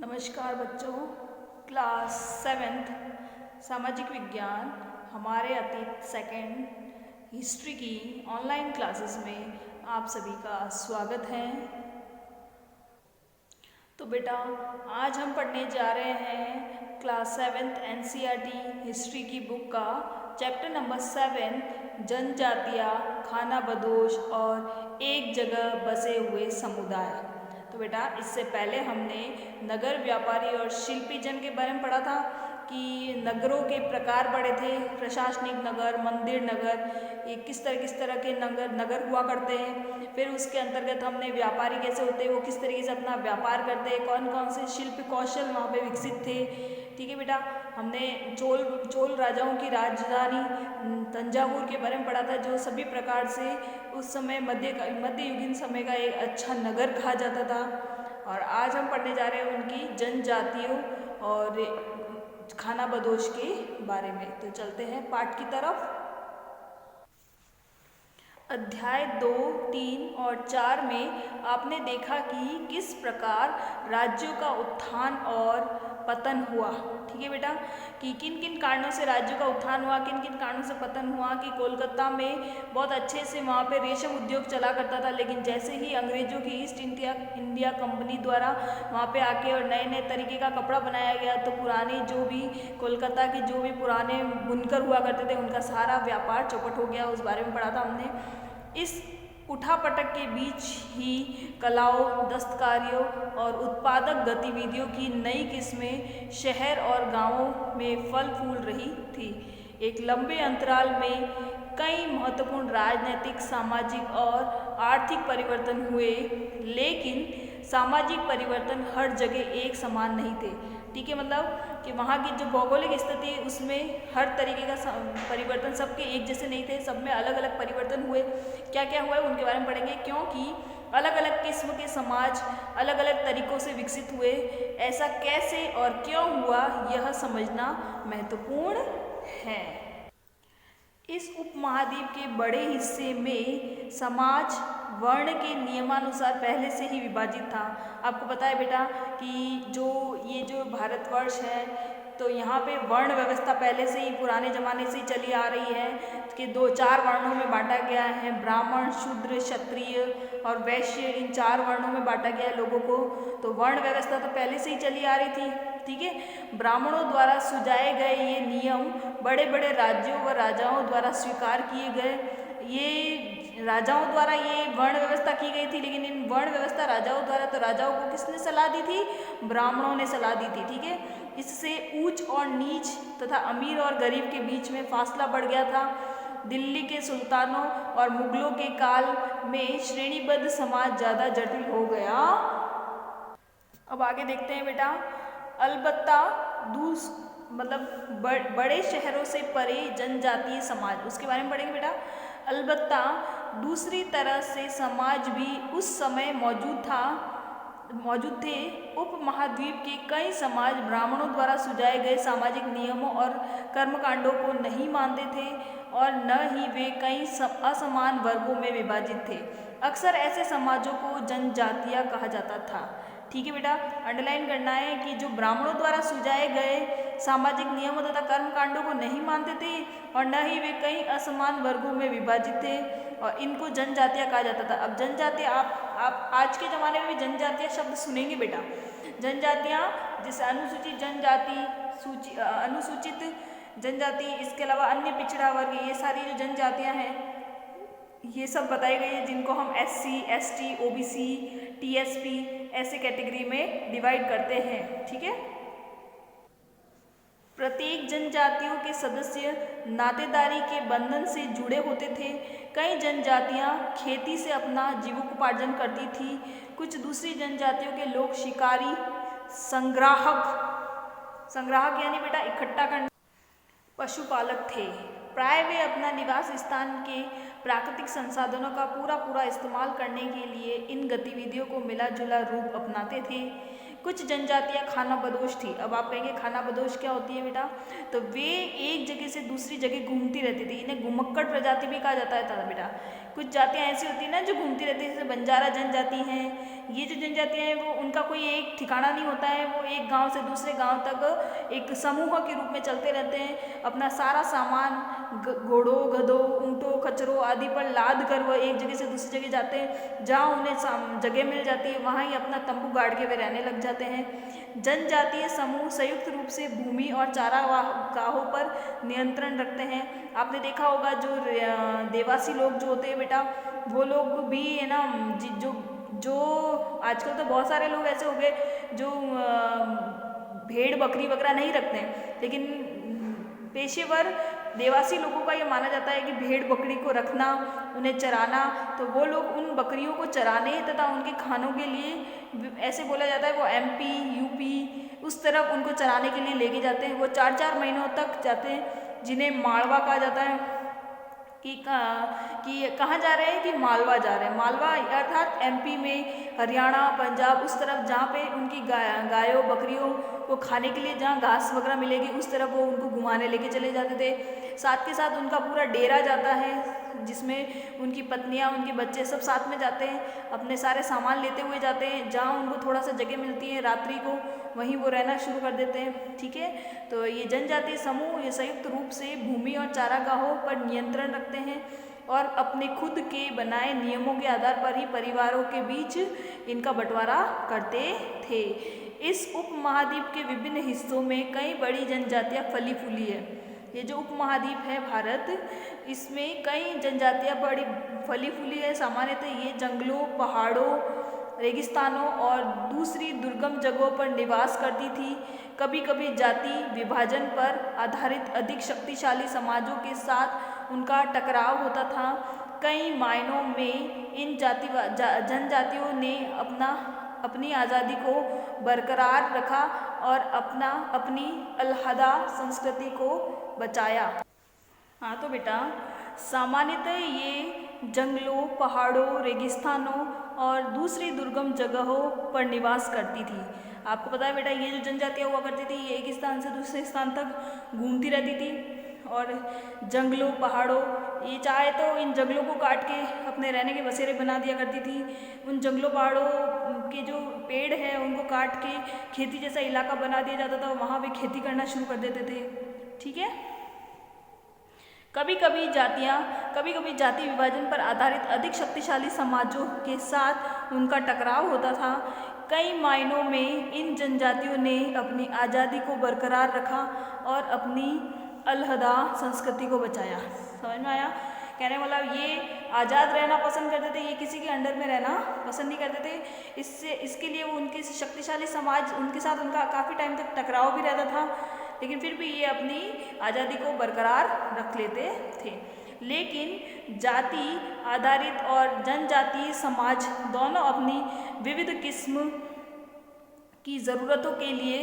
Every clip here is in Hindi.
नमस्कार बच्चों। क्लास सेवेंथ सामाजिक विज्ञान हमारे अतीत सेकंड हिस्ट्री की ऑनलाइन क्लासेस में आप सभी का स्वागत है। तो बेटा आज हम पढ़ने जा रहे हैं क्लास सेवेंथ एनसीईआरटी हिस्ट्री की बुक का चैप्टर नंबर 7 जनजातियाँ, खाना बदोश और एक जगह बसे हुए समुदाय। तो बेटा इससे पहले हमने नगर व्यापारी और शिल्पी जन के बारे में पढ़ा था कि नगरों के प्रकार पढ़े थे, प्रशासनिक नगर, मंदिर नगर, ये किस तरह के नगर हुआ करते हैं। फिर उसके अंतर्गत हमने व्यापारी कैसे होते हैं, वो किस तरीके से अपना व्यापार करते हैं, कौन कौन से शिल्प कौशल वहाँ पे विकसित थे। ठीक है बेटा, हमने चोल राजाओं की राजधानी तंजावुर के बारे में पढ़ा था, जो सभी प्रकार से उस समय मध्ययुगीन समय का एक अच्छा नगर कहा जाता था। और आज हम पढ़ने जा रहे हैं उनकी जनजातियों और खाना बदोश के बारे में। तो चलते हैं पाठ की तरफ। अध्याय 2, 3 और 4 में आपने देखा कि किस प्रकार राज्यों का उत्थान और पतन हुआ। ठीक है बेटा, कि किन किन कारणों से राज्यों का उत्थान हुआ, किन किन कारणों से पतन हुआ। कि कोलकाता में बहुत अच्छे से वहाँ पे रेशम उद्योग चला करता था, लेकिन जैसे ही अंग्रेजों की ईस्ट इंडिया कंपनी द्वारा वहाँ पे आके और नए नए तरीके का कपड़ा बनाया गया, तो पुराने जो भी कोलकाता के जो भी पुराने बुनकर हुआ करते थे उनका सारा व्यापार चौपट हो गया। उस बारे में पढ़ा था हमने। इस उठापटक के बीच ही कलाओं, दस्तकारियों और उत्पादक गतिविधियों की नई किस्में शहर और गांवों में फल फूल रही थी। एक लंबे अंतराल में कई महत्वपूर्ण राजनीतिक, सामाजिक और आर्थिक परिवर्तन हुए, लेकिन सामाजिक परिवर्तन हर जगह एक समान नहीं थे। ठीक है, मतलब कि वहाँ की जो भौगोलिक स्थिति उसमें हर तरीके का परिवर्तन सबके एक जैसे नहीं थे, सब में अलग अलग परिवर्तन हुए। क्या क्या हुआ है उनके बारे में पढ़ेंगे, क्योंकि अलग अलग किस्म के समाज अलग अलग तरीक़ों से विकसित हुए। ऐसा कैसे और क्यों हुआ यह समझना महत्वपूर्ण है। इस उपमहाद्वीप के बड़े हिस्से में समाज वर्ण के नियमानुसार पहले से ही विभाजित था। आपको पता है बेटा कि ये जो भारतवर्ष है, तो यहाँ पे वर्ण व्यवस्था पहले से ही पुराने ज़माने से ही चली आ रही है कि 4 वर्णों में बांटा गया है। ब्राह्मण, शूद्र, क्षत्रिय और वैश्य, इन 4 वर्णों में बांटा गया है लोगों को। तो वर्ण व्यवस्था तो पहले से ही चली आ रही थी। ठीक है, ब्राह्मणों द्वारा सुझाए गए ये नियम बड़े बड़े राज्यों व राजाओं द्वारा स्वीकार किए गए। ये राजाओं द्वारा ये वर्ण व्यवस्था की गई थी, लेकिन इन वर्ण व्यवस्था राजाओं द्वारा, तो राजाओं को किसने सलाह दी थी? ब्राह्मणों ने सलाह दी थी। ठीक है, इससे ऊंच और नीच तथा अमीर और गरीब के बीच में फासला बढ़ गया था। दिल्ली के सुल्तानों और मुगलों के काल में श्रेणीबद्ध समाज ज़्यादा जटिल हो गया। अब आगे देखते हैं बेटा। अलबत्ता बड़े शहरों से परे जनजातीय समाज, उसके बारे में पढ़ेंगे बेटा। अलबत्ता दूसरी तरह से समाज भी उस समय मौजूद थे। उपमहाद्वीप के कई समाज ब्राह्मणों द्वारा सुझाए गए सामाजिक नियमों और कर्मकांडों को नहीं मानते थे, और न ही वे कई असमान वर्गों में विभाजित थे। अक्सर ऐसे समाजों को जनजातियाँ कहा जाता था। ठीक है बेटा, अंडरलाइन करना है कि जो ब्राह्मणों द्वारा सुझाए गए सामाजिक नियमों तथा कर्मकांडों को नहीं मानते थे, और न ही वे कई असमान वर्गों में विभाजित थे, और इनको जनजातियाँ कहा जाता था। अब जनजातियाँ, आप आज के ज़माने में भी जनजातियाँ शब्द सुनेंगे बेटा। जनजातियाँ जैसे अनुसूचित जनजाति, अनुसूचित जनजाति, इसके अलावा अन्य पिछड़ा वर्ग, ये सारी जो जनजातियाँ हैं ये सब बताई गई है, जिनको हम SC, ST, OBC, TSP ऐसे कैटेगरी में डिवाइड करते हैं। ठीक है, प्रत्येक जनजातियों के सदस्य नातेदारी के बंधन से जुड़े होते थे। कई जनजातियां खेती से अपना जीविकोपार्जन करती थी। कुछ दूसरी जनजातियों के लोग शिकारी, संग्राहक यानी बेटा इकट्ठा करने, पशुपालक थे। प्राय वे अपना निवास स्थान के प्राकृतिक संसाधनों का पूरा इस्तेमाल करने के लिए इन गतिविधियों को मिला जुला रूप अपनाते थे। कुछ जनजातियाँ खाना बदोश थी। अब आप कहेंगे खाना बदोश क्या होती है बेटा? तो वे एक जगह से दूसरी जगह घूमती रहती थी। इन्हें घुमक्कड़ प्रजाति भी कहा जाता था बेटा, कुछ जातियाँ ऐसी होती हैं ना जो घूमती रहती है, जैसे बंजारा जनजाति हैं। ये जो जनजातियाँ हैं वो उनका कोई एक ठिकाना नहीं होता है, वो एक गांव से दूसरे गांव तक एक समूह के रूप में चलते रहते हैं। अपना सारा सामान घोड़ों, गधों, ऊँटों, खच्चरों आदि पर लाद कर वो एक जगह से दूसरी जगह जाते हैं। जहाँ उन्हें जगह मिल जाती है वहाँ ही अपना तंबू गाड़ के वे रहने लग जाते हैं। जनजातीय समूह संयुक्त रूप से भूमि और चारागाहों पर नियंत्रण रखते हैं। आपने देखा होगा जो देवासी लोग जो होते हैं बेटा, वो लोग भी है ना, जो आजकल तो बहुत सारे लोग ऐसे हो गए जो भेड़ बकरी वगैरह नहीं रखते हैं, लेकिन पेशेवर देवासी लोगों का ये माना जाता है कि भेड़ बकरी को रखना, उन्हें चराना, तो वो लोग उन बकरियों को चराने तथा उनके खानों के लिए, ऐसे बोला जाता है, वो MP UP उस तरफ उनको चराने के लिए लेके जाते हैं। वो 4-4 महीनों तक जाते हैं, जिन्हें माड़वा कहा जाता है। कि कहाँ जा रहे हैं, कि मालवा जा रहे हैं। मालवा अर्थात MP में, हरियाणा, पंजाब उस तरफ जहाँ पे उनकी गायों बकरियों को खाने के लिए जहाँ घास वगैरह मिलेगी उस तरफ वो उनको घुमाने लेके चले जाते थे। साथ के साथ उनका पूरा डेरा जाता है जिसमें उनकी पत्नियाँ, उनके बच्चे सब साथ में जाते हैं, अपने सारे सामान लेते हुए जाते हैं। जहाँ उनको थोड़ा सा जगह मिलती है रात्रि को वहीं वो रहना शुरू कर देते हैं। ठीक है, तो ये जनजातीय समूह ये संयुक्त रूप से भूमि और चारागाहों पर नियंत्रण रखते हैं और अपने खुद के बनाए नियमों के आधार पर ही परिवारों के बीच इनका बंटवारा करते थे। इस उपमहाद्वीप के विभिन्न हिस्सों में कई बड़ी जनजातियाँ फली फूली है। ये जो उपमहाद्वीप है भारत, इसमें कई जनजातियाँ बड़ी फली फूली है। सामान्यतः ये जंगलों, पहाड़ों, रेगिस्तानों और दूसरी दुर्गम जगहों पर निवास करती थी। कभी कभी जाति विभाजन पर आधारित अधिक शक्तिशाली समाजों के साथ उनका टकराव होता था। कई मायनों में इन जनजातियों ने अपनी आज़ादी को बरकरार रखा और अपनी अलहदा संस्कृति को बचाया। हाँ तो बेटा, सामान्यतः ये जंगलों, पहाड़ों, रेगिस्तानों और दूसरी दुर्गम जगहों पर निवास करती थी। आपको पता है बेटा, ये जो जनजातियाँ हुआ करती थी ये एक स्थान से दूसरे स्थान तक घूमती रहती थी और जंगलों, पहाड़ों, ये चाहे तो इन जंगलों को काट के अपने रहने के बसेरे बना दिया करती थी। उन जंगलों पहाड़ों के जो पेड़ हैं उनको काट के खेती जैसा इलाका बना दिया जाता था, वहाँ वे खेती करना शुरू कर देते थे। ठीक है, कभी कभी जाति विभाजन पर आधारित अधिक शक्तिशाली समाजों के साथ उनका टकराव होता था। कई मायनों में इन जनजातियों ने अपनी आज़ादी को बरकरार रखा और अपनी अलहदा संस्कृति को बचाया। समझ में आया? कहने वाला ये आज़ाद रहना पसंद करते थे, ये किसी के अंडर में रहना पसंद नहीं करते थे। इसके लिए वो उनके शक्तिशाली समाज, उनके साथ उनका काफ़ी टाइम तक टकराव भी रहता था, लेकिन फिर भी ये अपनी आज़ादी को बरकरार रख लेते थे। लेकिन जाति आधारित और जनजातीय समाज दोनों अपनी विविध किस्म की ज़रूरतों के लिए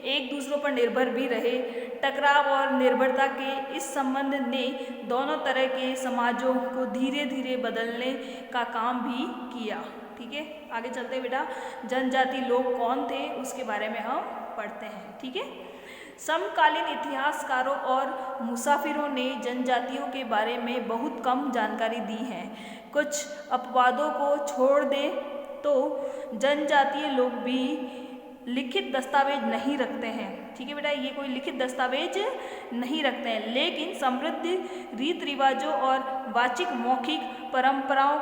एक दूसरों पर निर्भर भी रहे। टकराव और निर्भरता के इस संबंध ने दोनों तरह के समाजों को धीरे धीरे बदलने का काम भी किया। ठीक है, आगे चलते हैं बेटा। जनजाति लोग कौन थे उसके बारे में हम पढ़ते हैं। ठीक है, समकालीन इतिहासकारों और मुसाफिरों ने जनजातियों के बारे में बहुत कम जानकारी दी है। कुछ अपवादों को छोड़ दें तो जनजातीय लोग भी लिखित दस्तावेज नहीं रखते हैं। ठीक है बेटा, ये कोई लिखित दस्तावेज नहीं रखते हैं, लेकिन समृद्ध रीति रिवाजों और वाचिक मौखिक परंपराओं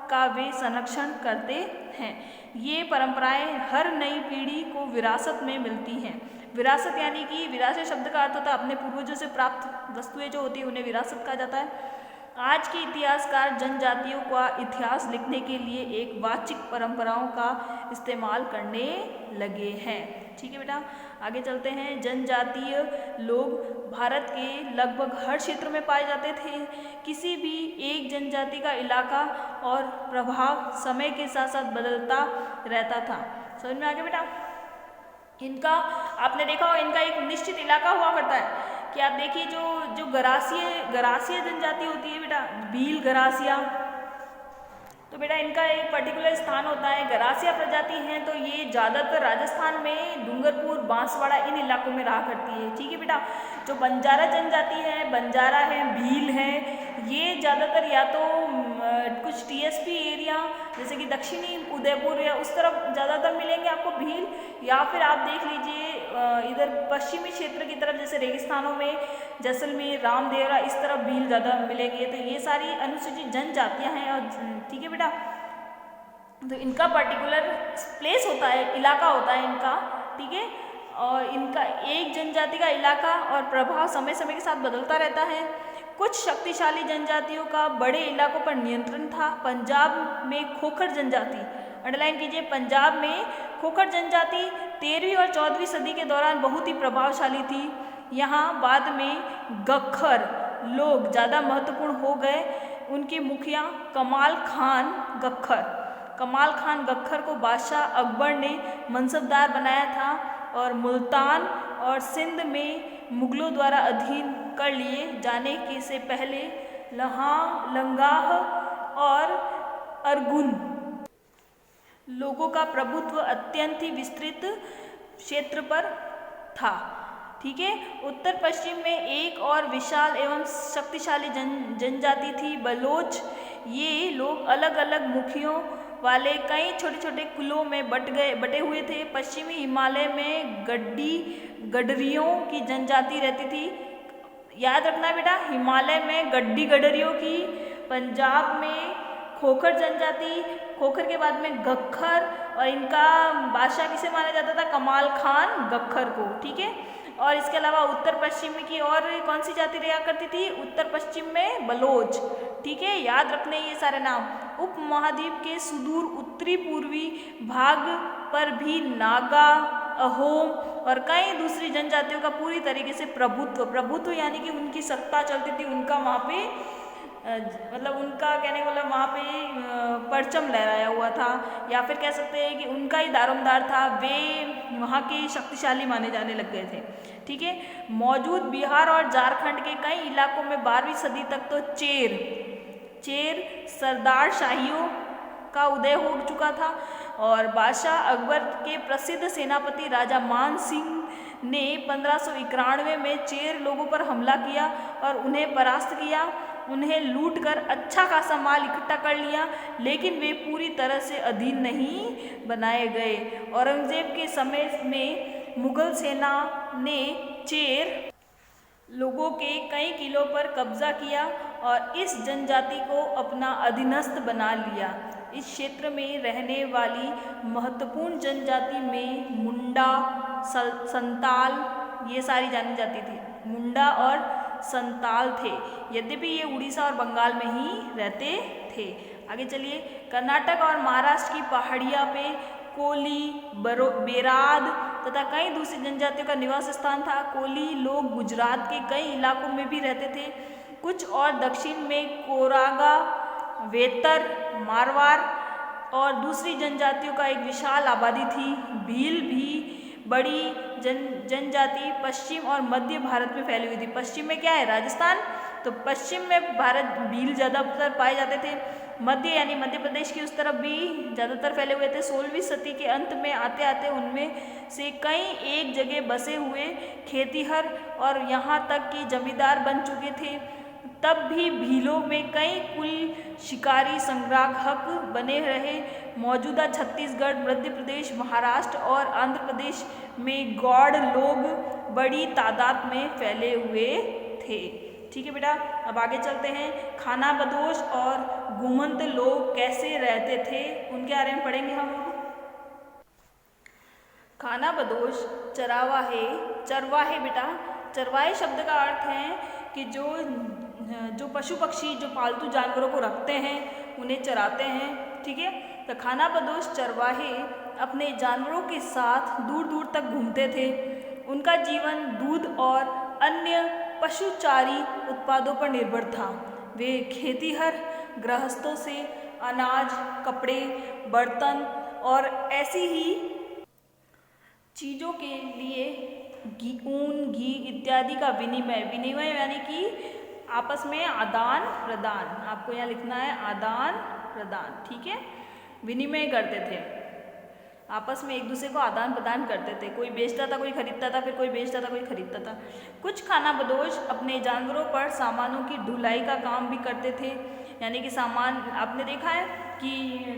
का वे संरक्षण करते हैं। ये परंपराएं हर नई पीढ़ी को विरासत में मिलती हैं। विरासत यानी कि विरासत शब्द का अर्थ होता है अपने पूर्वजों से प्राप्त वस्तुएं जो होती है उन्हें विरासत कहा जाता है। आज के इतिहासकार जनजातियों का इतिहास लिखने के लिए एक वाचिक परंपराओं का इस्तेमाल करने लगे हैं। ठीक है बेटा, आगे चलते हैं। जनजातीय लोग भारत के लगभग हर क्षेत्र में पाए जाते थे। किसी भी एक जनजाति का इलाका और प्रभाव समय के साथ साथ बदलता रहता था। समझ में आ गया बेटा? इनका आपने देखा हो, इनका एक निश्चित इलाका हुआ करता है कि आप देखिए जो गरासिया जनजाति होती है बेटा, भील गरासिया, तो बेटा इनका एक पर्टिकुलर स्थान होता है। गरासिया प्रजाति हैं तो ये ज़्यादातर राजस्थान में डूंगरपुर, बांसवाड़ा इन इलाकों में रहा करती है। ठीक है बेटा, जो बंजारा जनजाति है, बंजारा है, भील है, ये ज़्यादातर या तो कुछ टीएसपी एरिया जैसे कि दक्षिणी उदयपुर या उस तरफ ज़्यादातर मिलेंगे आपको भील, या फिर आप देख लीजिए इधर पश्चिमी क्षेत्र की तरफ जैसे रेगिस्तानों में जैसलमेर, रामदेवरा, इस तरफ भील ज़्यादा मिलेंगे। तो ये सारी अनुसूचित जनजातियाँ हैं। और ठीक है बेटा, तो इनका पर्टिकुलर प्लेस होता है, इलाका होता है इनका, ठीक है। और इनका एक जनजाति का इलाका और प्रभाव समय समय के साथ बदलता रहता है। कुछ शक्तिशाली जनजातियों का बड़े इलाकों पर नियंत्रण था। पंजाब में खोखर जनजाति, अंडरलाइन कीजिए, पंजाब में खोखर जनजाति 13वीं और 14वीं सदी के दौरान बहुत ही प्रभावशाली थी। यहाँ बाद में गख्खर लोग ज़्यादा महत्वपूर्ण हो गए। उनके मुखिया कमाल खान गख्खर को बादशाह अकबर ने मनसबदार बनाया था और मुल्तान और सिंध में मुगलों द्वारा अधीन कर लिए जाने के से पहले लंगाह और अरगुन लोगों का प्रभुत्व अत्यंत ही विस्तृत क्षेत्र पर था। ठीक है। उत्तर पश्चिम में एक और विशाल एवं शक्तिशाली जनजाति थी बलोच। ये लोग अलग अलग मुखियों वाले कई छोटे छोटे कुलों में बटे हुए थे। पश्चिमी हिमालय में गडरियों की जनजाति रहती थी। याद रखना बेटा, हिमालय में गडरियों की, पंजाब में खोखर जनजाति, खोखर के बाद में गख्खर, और इनका बादशाह किसे माना जाता था? कमाल खान गख्खर को। ठीक है। और इसके अलावा उत्तर पश्चिम की और कौन सी जाति रहा करती थी? उत्तर पश्चिम में बलोच। ठीक है, याद रखने ये सारे नाम। उपमहाद्वीप के सुदूर उत्तरी पूर्वी भाग पर भी नागा, अहोम और कई दूसरी जनजातियों का पूरी तरीके से प्रभुत्व यानी कि उनकी सत्ता चलती थी, उनका वहाँ पे मतलब उनका कहने का मतलब वहाँ पे परचम लहराया हुआ था, या फिर कह सकते हैं कि उनका ही दारोमदार था। वे वहाँ के शक्तिशाली माने जाने लग गए थे। ठीक है। मौजूद बिहार और झारखंड के कई इलाकों में 12वीं सदी तक तो चेर सरदार शाहियों का उदय हो चुका था, और बादशाह अकबर के प्रसिद्ध सेनापति राजा मान सिंह ने 1591 में चेर लोगों पर हमला किया और उन्हें परास्त किया। उन्हें लूट कर अच्छा खासा माल इकट्ठा कर लिया, लेकिन वे पूरी तरह से अधीन नहीं बनाए गए। औरंगजेब के समय में मुगल सेना ने चेर लोगों के कई किलों पर कब्जा किया और इस जनजाति को अपना अधीनस्थ बना लिया। इस क्षेत्र में रहने वाली महत्वपूर्ण जनजाति में मुंडा, संताल, ये सारी जानी जाती थी। मुंडा और संताल थे, यद्यपि ये उड़ीसा और बंगाल में ही रहते थे। आगे चलिए। कर्नाटक और महाराष्ट्र की पहाड़ियाँ पे कोली, बेराद तथा कई दूसरी जनजातियों का निवास स्थान था। कोली लोग गुजरात के कई इलाकों में भी रहते थे। कुछ और दक्षिण में कोरागा, वेतर, मारवाड़ और दूसरी जनजातियों का एक विशाल आबादी थी। भील भी बड़ी जनजाति पश्चिम और मध्य भारत में फैली हुई थी। पश्चिम में क्या है? राजस्थान। तो पश्चिम में भारत भील ज़्यादातर पाए जाते थे। मध्य यानी मध्य प्रदेश की उस तरफ भी ज़्यादातर फैले हुए थे। 16वीं सदी के अंत में आते आते उनमें से कई एक जगह बसे हुए खेतीहर और यहाँ तक कि जमींदार बन चुके थे। तब भी भीलों में कई कुल शिकारी संग्राहक बने रहे। मौजूदा छत्तीसगढ़, मध्य प्रदेश, महाराष्ट्र और आंध्र प्रदेश में गौड़ लोग बड़ी तादाद में फैले हुए थे। ठीक है बेटा, अब आगे चलते हैं। खाना बदोश और घुमंत लोग कैसे रहते थे, उनके बारे में पढ़ेंगे हम लोग। खाना बदोश चरवाहे बेटा, चरवाहे शब्द का अर्थ है कि जो पशु पक्षी जो पालतू जानवरों को रखते हैं उन्हें चराते हैं। ठीक है। तो खाना बदोश चरवाहे अपने जानवरों के साथ दूर दूर तक घूमते थे। उनका जीवन दूध और अन्य पशुचारी उत्पादों पर निर्भर था। वे खेतीहर गृहस्थों से अनाज, कपड़े, बर्तन और ऐसी ही चीज़ों के लिए ऊन, घी इत्यादि का विनिमय यानी कि आपस में आदान प्रदान, आपको यहाँ लिखना है आदान प्रदान। ठीक है, विनिमय करते थे। आपस में एक दूसरे को आदान प्रदान करते थे, कोई बेचता था कोई खरीदता था, फिर कोई बेचता था कोई खरीदता था। कुछ खानाबदोश अपने जानवरों पर सामानों की ढुलाई का काम भी करते थे, यानी कि सामान आपने देखा है कि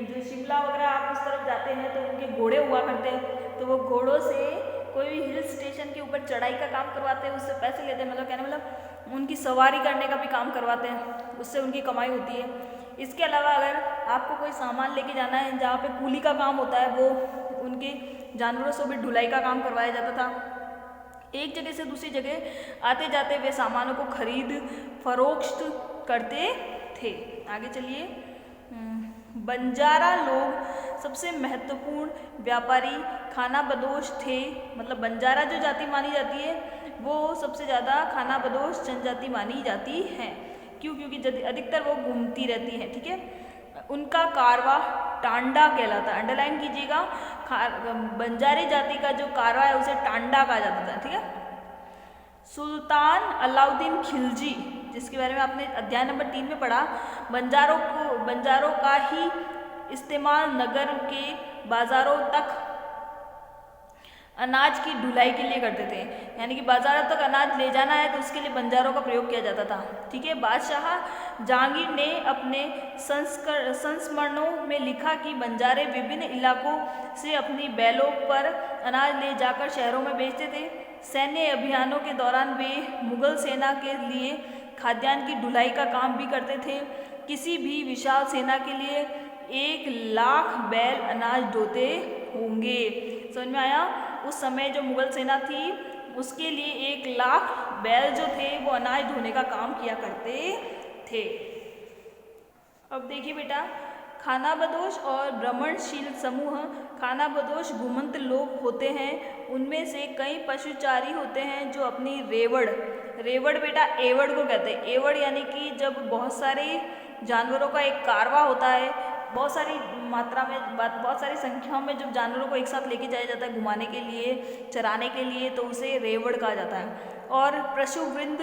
जो शिमला वगैरह आप उस तरफ जाते हैं तो उनके घोड़े हुआ करते हैं, तो वो घोड़ों से कोई भी हिल स्टेशन के ऊपर चढ़ाई का काम करवाते हैं, उससे पैसे लेते हैं, मतलब कहने मतलब उनकी सवारी करने का भी काम करवाते हैं, उससे उनकी कमाई होती है। इसके अलावा अगर आपको कोई सामान लेके जाना है जहाँ पे कूली का काम होता है, वो उनके जानवरों से भी ढुलाई का काम करवाया जाता था। एक जगह से दूसरी जगह आते जाते वे सामानों को खरीद फरोख्त करते थे। आगे चलिए। बंजारा लोग सबसे महत्वपूर्ण व्यापारी खानाबदोश थे, मतलब बंजारा जो जाति मानी जाती है वो सबसे ज़्यादा खानाबदोश जनजाति मानी जाती है। क्यों? क्योंकि अधिकतर वो घूमती रहती हैं, ठीक है। उनका कारवा टांडा कहलाता है, अंडरलाइन कीजिएगा। बंजारी जाति का जो कारवा है उसे टांडा कहा जाता था, ठीक है। सुल्तान अलाउद्दीन खिलजी, जिसके बारे में आपने अध्याय नंबर 3 में पढ़ा, बंजारों का ही इस्तेमाल नगर के बाजारों तक अनाज की ढुलाई के लिए करते थे, यानी कि बाजारों तक अनाज ले जाना है तो उसके लिए बंजारों का प्रयोग किया जाता था, ठीक है। बादशाह जहांगीर ने अपने संस्मरणों में लिखा कि बंजारे विभिन्न इलाकों से अपनी बैलों पर अनाज ले जाकर शहरों में बेचते थे। सैन्य अभियानों के दौरान वे मुगल सेना के लिए खाद्यान्न की ढुलाई का काम भी करते थे। किसी भी विशाल सेना के लिए 1 लाख बैल अनाज ढोते होंगे। समझ में आया? उस समय जो मुगल सेना थी उसके लिए 1 लाख बैल जो थे वो अनाज ढोने का काम किया करते थे। अब देखिए बेटा, खानाबदोश और भ्रमणशील समूह। खानाबदोश घुमंत लोग होते हैं, उनमें से कई पशुचारी होते हैं जो अपनी रेवड़ बेटा एवड़ को कहते हैं। एवड़ यानी कि जब बहुत सारे जानवरों का एक कारवा होता है, बहुत सारी मात्रा में, बहुत सारी संख्याओं में जब जानवरों को एक साथ लेके जाया जाता है घुमाने के लिए, चराने के लिए, तो उसे रेवड़ कहा जाता है। और पशुवृंद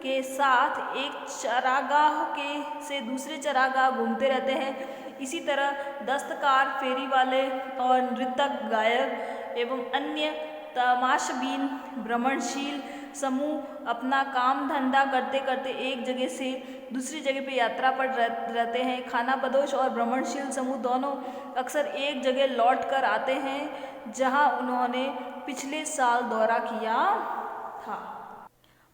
के साथ एक चरागाह से दूसरे चरागाह घूमते रहते हैं। इसी तरह दस्तकार, फेरी वाले और नृतक, गायक एवं अन्य तमाशबीन भ्रमणशील समूह अपना काम धंधा करते करते एक जगह से दूसरी जगह पे यात्रा पर रहते हैं। खानाबदोश और भ्रमणशील समूह दोनों अक्सर एक जगह लौट कर आते हैं जहां उन्होंने पिछले साल दौरा किया था।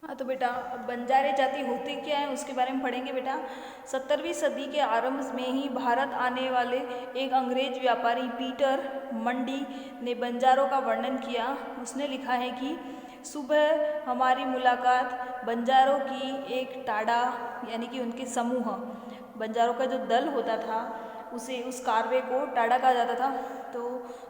हाँ तो बेटा, अब बंजारे जाति होती क्या है उसके बारे में पढ़ेंगे बेटा। 17वीं सदी के आरंभ में ही भारत आने वाले एक अंग्रेज व्यापारी पीटर मंडी ने बंजारों का वर्णन किया। उसने लिखा है कि सुबह हमारी मुलाकात बंजारों की एक टाड़ा, यानी कि उनके समूह, बंजारों का जो दल होता था उस कारवे को टाड़ा कहा जाता था। तो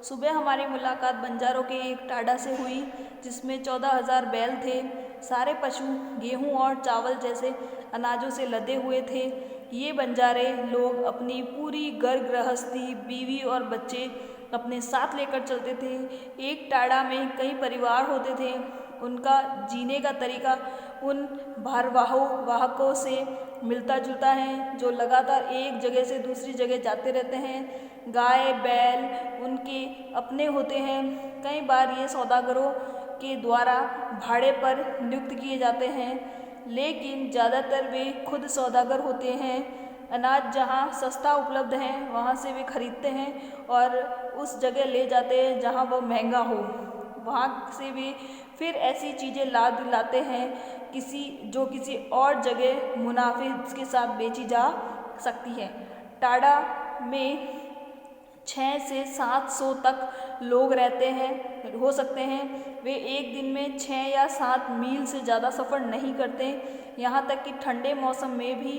सुबह हमारी मुलाकात बंजारों के एक टाड़ा से हुई जिसमें 14,000 बैल थे। सारे पशु गेहूं और चावल जैसे अनाजों से लदे हुए थे। ये बंजारे लोग अपनी पूरी घर गृहस्थी, बीवी और बच्चे अपने साथ लेकर चलते थे। एक टाड़ा में कई परिवार होते थे। उनका जीने का तरीका उन भारवाहकों से मिलता जुलता है जो लगातार एक जगह से दूसरी जगह जाते रहते हैं। गाय बैल उनके अपने होते हैं। कई बार ये सौदागरों के द्वारा भाड़े पर नियुक्त किए जाते हैं, लेकिन ज़्यादातर वे खुद सौदागर होते हैं। अनाज जहाँ सस्ता उपलब्ध है वहाँ से वे खरीदते हैं और उस जगह ले जाते हैं जहाँ वह महंगा हो। वहाँ से वे फिर ऐसी चीज़ें लाते हैं जो किसी और जगह मुनाफे के साथ बेची जा सकती है। टाड़ा में 6 से 700 तक लोग रहते हैं, हो सकते हैं। वे एक दिन में 6 या 7 मील से ज़्यादा सफ़र नहीं करते। यहाँ तक कि ठंडे मौसम में भी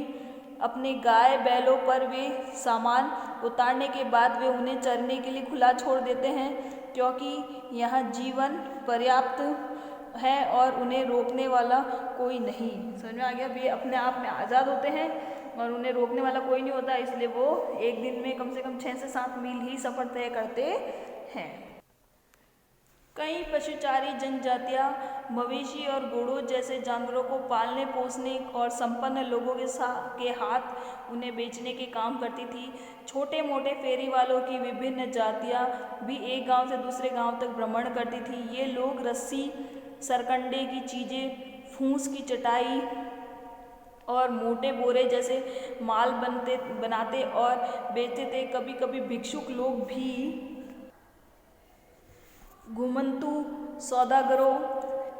अपने गाय बैलों पर वे सामान उतारने के बाद वे उन्हें चरने के लिए खुला छोड़ देते हैं, क्योंकि यहाँ जीवन पर्याप्त है और उन्हें रोकने वाला कोई नहीं। समझ में आ गया? वे अपने आप में आज़ाद होते हैं और उन्हें रोकने वाला कोई नहीं होता, इसलिए वो एक दिन में कम से कम 6 से 7 मील ही सफ़र तय करते हैं। कई पशुचारी जनजातियां मवेशी और घोड़ों जैसे जानवरों को पालने पोसने और संपन्न लोगों के हाथ उन्हें बेचने के काम करती थी। छोटे मोटे फेरी वालों की विभिन्न जातियां भी एक गांव से दूसरे गांव तक भ्रमण करती थी। ये लोग रस्सी, सरकंडे की चीज़ें, फूस की चटाई और मोटे बोरे जैसे माल बनाते और बेचते थे। कभी कभी भिक्षुक लोग भी घुमंतू सौदागरों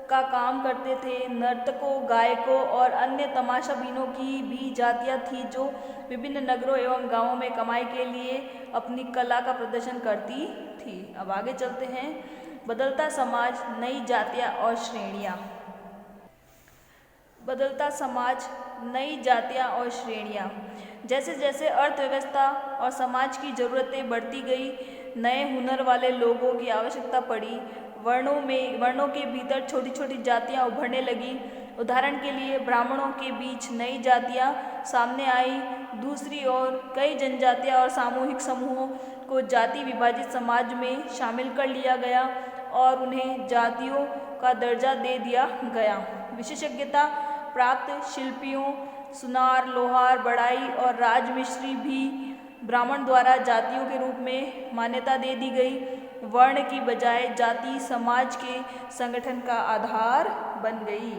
का काम करते थे। नर्तकों, गायकों और अन्य तमाशाबीनों की भी जातियां थी जो विभिन्न नगरों एवं गांवों में कमाई के लिए अपनी कला का प्रदर्शन करती थी। अब आगे चलते हैं। बदलता समाज, नई जातियां और श्रेणियां। बदलता समाज, नई जातियां और श्रेणियां। जैसे जैसे अर्थव्यवस्था और समाज की ज़रूरतें बढ़ती गई, नए हुनर वाले लोगों की आवश्यकता पड़ी। वर्णों के भीतर छोटी छोटी जातियां उभरने लगी। उदाहरण के लिए ब्राह्मणों के बीच नई जातियां सामने आई। दूसरी ओर कई जनजातियां और सामूहिक समूहों को जाति विभाजित समाज में शामिल कर लिया गया और उन्हें जातियों का दर्जा दे दिया गया। विशेषज्ञता प्राप्त शिल्पियों, सुनार, लोहार, बढ़ाई और राजमिस्त्री भी ब्राह्मण द्वारा जातियों के रूप में मान्यता दे दी गई। वर्ण की बजाय जाति समाज के संगठन का आधार बन गई।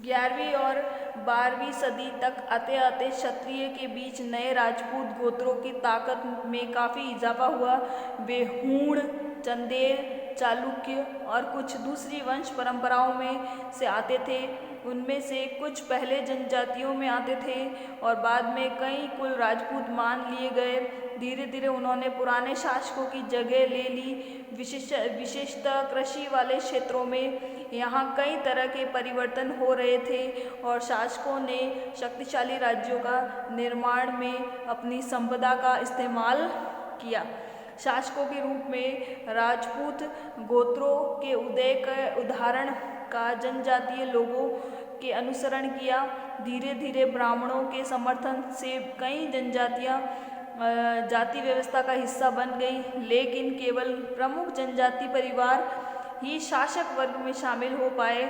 11वीं और 12वीं सदी तक आते आते क्षत्रिय के बीच नए राजपूत गोत्रों की ताकत में काफ़ी इजाफा हुआ। वे हूण, चंदेल, चालुक्य और कुछ दूसरी वंश परंपराओं में से आते थे। उनमें से कुछ पहले जनजातियों में आते थे और बाद में कई कुल राजपूत मान लिए गए। धीरे धीरे उन्होंने पुराने शासकों की जगह ले ली। विशेषतः कृषि वाले क्षेत्रों में यहाँ कई तरह के परिवर्तन हो रहे थे और शासकों ने शक्तिशाली राज्यों का निर्माण में अपनी संपदा का इस्तेमाल किया। शासकों के रूप में राजपूत गोत्रों के उदय के उदाहरण का जनजातीय लोगों के अनुसरण किया। धीरे धीरे ब्राह्मणों के समर्थन से कई जनजातियां जाति व्यवस्था का हिस्सा बन गई, लेकिन केवल प्रमुख जनजाति परिवार ही शासक वर्ग में शामिल हो पाए।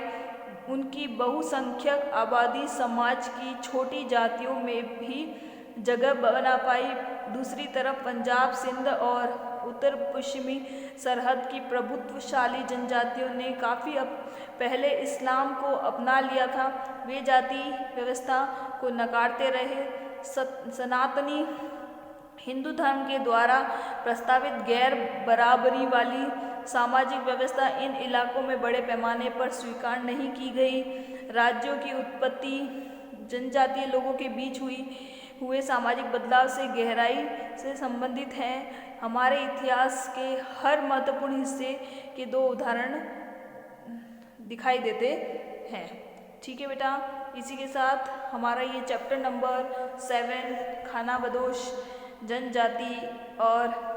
उनकी बहुसंख्यक आबादी समाज की छोटी जातियों में भी जगह बना पाई। दूसरी तरफ पंजाब, सिंध और उत्तर पश्चिमी सरहद की प्रभुत्वशाली जनजातियों ने काफ़ी पहले इस्लाम को अपना लिया था। वे जाति व्यवस्था को नकारते रहे। सनातनी हिंदू धर्म के द्वारा प्रस्तावित गैर बराबरी वाली सामाजिक व्यवस्था इन इलाकों में बड़े पैमाने पर स्वीकार नहीं की गई। राज्यों की उत्पत्ति जनजातीय लोगों के बीच हुए सामाजिक बदलाव से गहराई से संबंधित है। हमारे इतिहास के हर महत्वपूर्ण हिस्से के दो उदाहरण दिखाई देते हैं। ठीक है बेटा, इसी के साथ हमारा ये चैप्टर नंबर 7 खानाबदोश जनजाति और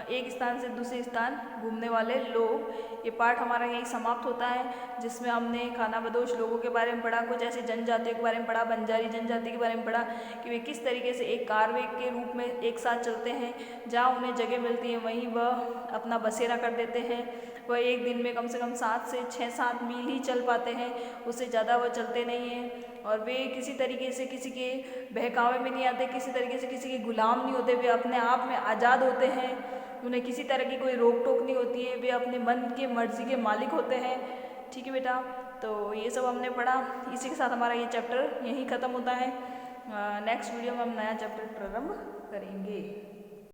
एक स्थान से दूसरे स्थान घूमने वाले लोग, ये पाठ हमारा यही समाप्त होता है, जिसमें हमने खानाबदोश लोगों के बारे में पढ़ा, कुछ ऐसी जनजातियों के बारे में पढ़ा, बंजारी जनजाति के बारे में पढ़ा कि वे किस तरीके से एक कारवे के रूप में एक साथ चलते हैं। जहाँ उन्हें जगह मिलती है वहीं वह अपना बसेरा कर देते हैं। वह एक दिन में कम से कम 7 से 6-7 मील ही चल पाते हैं, उससे ज़्यादा वह चलते नहीं हैं। और वे किसी तरीके से किसी के बहकावे में नहीं आते, किसी तरीके से किसी के गुलाम नहीं होते। वे अपने आप में आज़ाद होते हैं, उन्हें किसी तरह की कोई रोक टोक नहीं होती है। वे अपने मन के मर्जी के मालिक होते हैं। ठीक है बेटा, तो ये सब हमने पढ़ा। इसी के साथ हमारा ये चैप्टर यहीं ख़त्म होता है। नेक्स्ट वीडियो में हम नया चैप्टर प्रारंभ करेंगे।